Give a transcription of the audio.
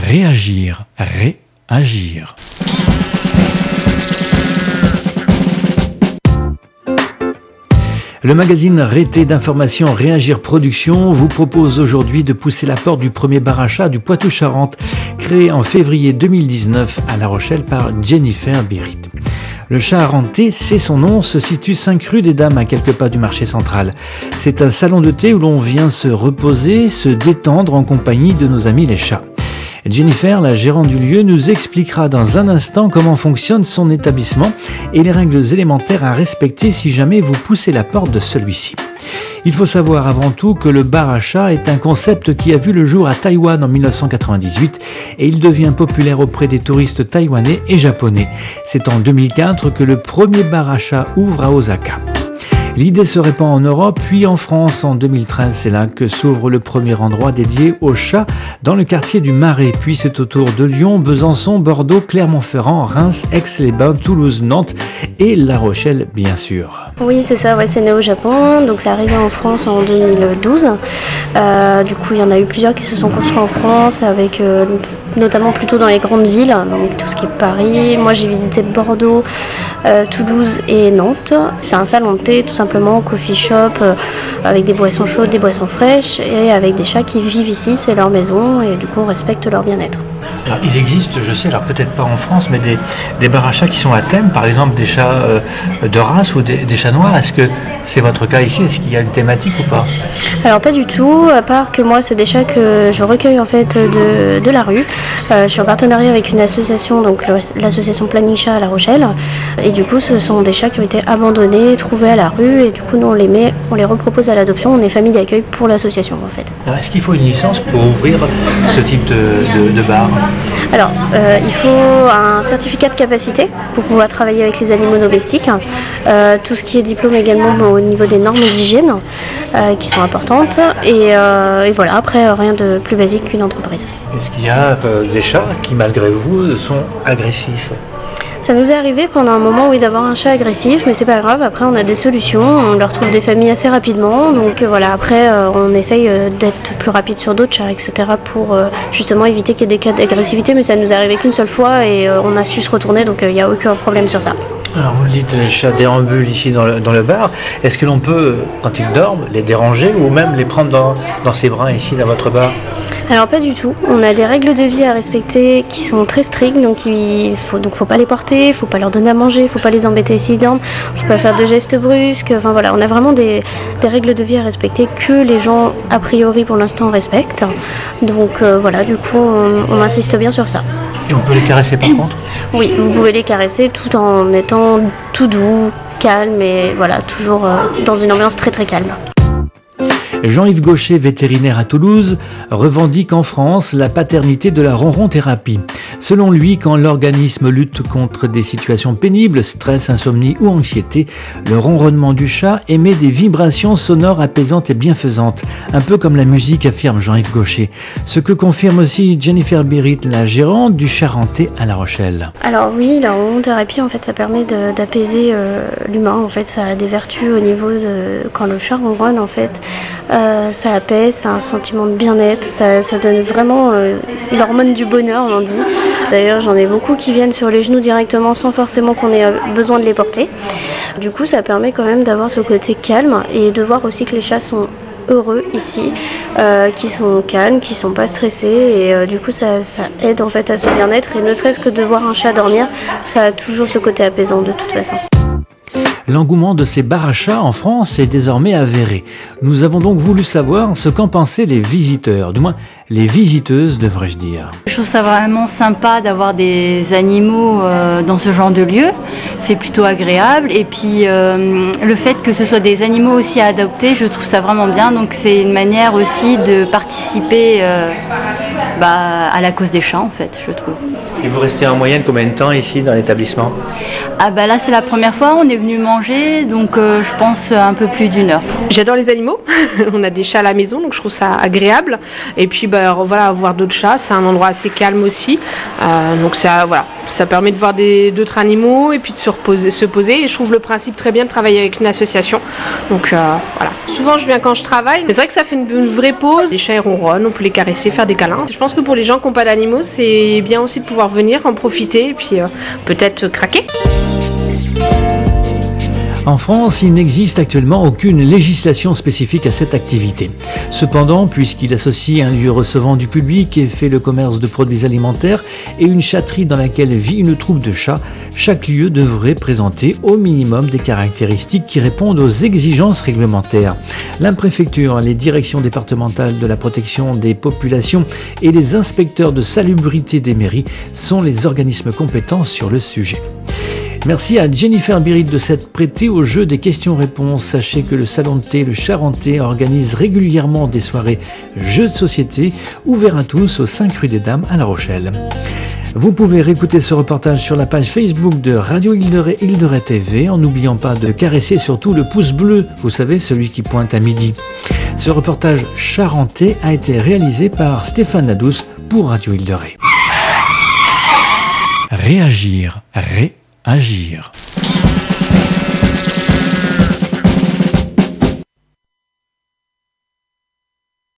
Réagir, réagir. Le magazine Rété d'information Réagir Production vous propose aujourd'hui de pousser la porte du premier bar à chat du Poitou-Charentes, créé en février 2019 à La Rochelle par Jennifer Birit. Le Charentais, c'est son nom, se situe 5 rue des Dames à quelques pas du marché central. C'est un salon de thé où l'on vient se reposer, se détendre en compagnie de nos amis les chats. Jennifer, la gérante du lieu, nous expliquera dans un instant comment fonctionne son établissement et les règles élémentaires à respecter si jamais vous poussez la porte de celui-ci. Il faut savoir avant tout que le bar à chat est un concept qui a vu le jour à Taïwan en 1998 et il devient populaire auprès des touristes taïwanais et japonais. C'est en 2004 que le premier bar à chat ouvre à Osaka. L'idée se répand en Europe, puis en France en 2013. C'est là que s'ouvre le premier endroit dédié aux chats dans le quartier du Marais. Puis c'est au tour de Lyon, Besançon, Bordeaux, Clermont-Ferrand, Reims, Aix-les-Bains, Toulouse, Nantes et La Rochelle, bien sûr. Oui, c'est ça, c'est né au Japon, donc c'est arrivé en France en 2012. Du coup, il y en a eu plusieurs qui se sont construits en France, avec notamment plutôt dans les grandes villes, donc tout ce qui est Paris. Moi, j'ai visité Bordeaux, Toulouse et Nantes. C'est un salon de thé, tout simplement, coffee shop, avec des boissons chaudes, des boissons fraîches, et avec des chats qui vivent ici, c'est leur maison, et du coup, on respecte leur bien-être. Alors, il existe, je sais, alors peut-être pas en France, mais des bars à chats qui sont à thème, par exemple des chats de race ou des chats noirs. Est-ce que c'est votre cas ici? Est-ce qu'il y a une thématique ou pas? Alors pas du tout, à part que moi c'est des chats que je recueille en fait de la rue. Je suis en partenariat avec une association, donc l'association Planning Chat à La Rochelle, et du coup ce sont des chats qui ont été abandonnés, trouvés à la rue, et du coup nous on les repropose à l'adoption. On est famille d'accueil pour l'association en fait. Alors, est-ce qu'il faut une licence pour ouvrir ce type de bar? Alors, il faut un certificat de capacité pour pouvoir travailler avec les animaux domestiques. Tout ce qui est diplôme également au niveau des normes d'hygiène qui sont importantes. Et voilà, après, rien de plus basique qu'une entreprise. Est-ce qu'il y a des chats qui, malgré vous, sont agressifs? Ça nous est arrivé pendant un moment, oui, d'avoir un chat agressif, mais c'est pas grave. Après, on a des solutions, on leur trouve des familles assez rapidement. Donc voilà, après, on essaye d'être plus rapide sur d'autres chats, etc. pour justement éviter qu'il y ait des cas d'agressivité. Mais ça nous est arrivé qu'une seule fois et on a su se retourner, donc il n'y a aucun problème sur ça. Alors vous le dites, les chats déambulent ici dans le bar. Est-ce que l'on peut, quand ils dorment, les déranger ou même les prendre dans ses bras ici dans votre bar? Alors pas du tout, on a des règles de vie à respecter qui sont très strictes, donc faut pas les porter, faut pas leur donner à manger, faut pas les embêter s'ils dorment, faut pas faire de gestes brusques, enfin voilà, on a vraiment des règles de vie à respecter que les gens a priori pour l'instant respectent, donc voilà, du coup on insiste bien sur ça. Et on peut les caresser par contre? Oui, vous pouvez les caresser tout en étant tout doux, calme et voilà, toujours dans une ambiance très très calme. Jean-Yves Gaucher, vétérinaire à Toulouse, revendique en France la paternité de la ronron-thérapie. Selon lui, quand l'organisme lutte contre des situations pénibles, stress, insomnie ou anxiété, le ronronnement du chat émet des vibrations sonores apaisantes et bienfaisantes, un peu comme la musique, affirme Jean-Yves Gaucher. Ce que confirme aussi Jennifer Birit, la gérante du Charentais à La Rochelle. Alors oui, la ronron-thérapie, en fait, ça permet d'apaiser l'humain. En fait, ça a des vertus au niveau de quand le chat ronronne, en fait. Ça apaise, c'est un sentiment de bien-être, ça donne vraiment l'hormone du bonheur, on dit. D'ailleurs, j'en ai beaucoup qui viennent sur les genoux directement sans forcément qu'on ait besoin de les porter. Du coup, ça permet quand même d'avoir ce côté calme et de voir aussi que les chats sont heureux ici, qui sont calmes, qui sont pas stressés et du coup ça aide en fait à ce bien-être et ne serait-ce que de voir un chat dormir, ça a toujours ce côté apaisant de toute façon. L'engouement de ces bars à chats en France est désormais avéré. Nous avons donc voulu savoir ce qu'en pensaient les visiteurs, du moins les visiteuses devrais-je dire. Je trouve ça vraiment sympa d'avoir des animaux dans ce genre de lieu, c'est plutôt agréable et puis le fait que ce soit des animaux aussi à adopter, je trouve ça vraiment bien, donc c'est une manière aussi de participer à la cause des chats en fait, je trouve. Et vous restez en moyenne combien de temps ici dans l'établissement? Ah bah là c'est la première fois, on est venu manger manger, donc je pense un peu plus d'1 heure. J'adore les animaux, on a des chats à la maison, donc je trouve ça agréable. Et puis voilà, voir d'autres chats, c'est un endroit assez calme aussi. Donc ça permet de voir d'autres animaux et puis de se poser. Et je trouve le principe très bien de travailler avec une association. Donc voilà. Souvent je viens quand je travaille, mais c'est vrai que ça fait une vraie pause. Les chats ils ronronnent, on peut les caresser, faire des câlins. Je pense que pour les gens qui n'ont pas d'animaux, c'est bien aussi de pouvoir venir, en profiter et puis peut-être craquer. En France, il n'existe actuellement aucune législation spécifique à cette activité. Cependant, puisqu'il associe un lieu recevant du public et fait le commerce de produits alimentaires et une chatterie dans laquelle vit une troupe de chats, chaque lieu devrait présenter au minimum des caractéristiques qui répondent aux exigences réglementaires. La préfecture, les directions départementales de la protection des populations et les inspecteurs de salubrité des mairies sont les organismes compétents sur le sujet. Merci à Jennifer Birit de s'être prêtée au jeu des questions-réponses. Sachez que le Salon de thé Le Charentais organise régulièrement des soirées jeux de société ouverts à tous au 5 rue des Dames à La Rochelle. Vous pouvez réécouter ce reportage sur la page Facebook de Radio Île de Ré, Île de Ré TV, en n'oubliant pas de caresser surtout le pouce bleu, vous savez, celui qui pointe à midi. Ce reportage charentais a été réalisé par Stéphane Nadous pour Radio Île de Ré. Réagir, agir.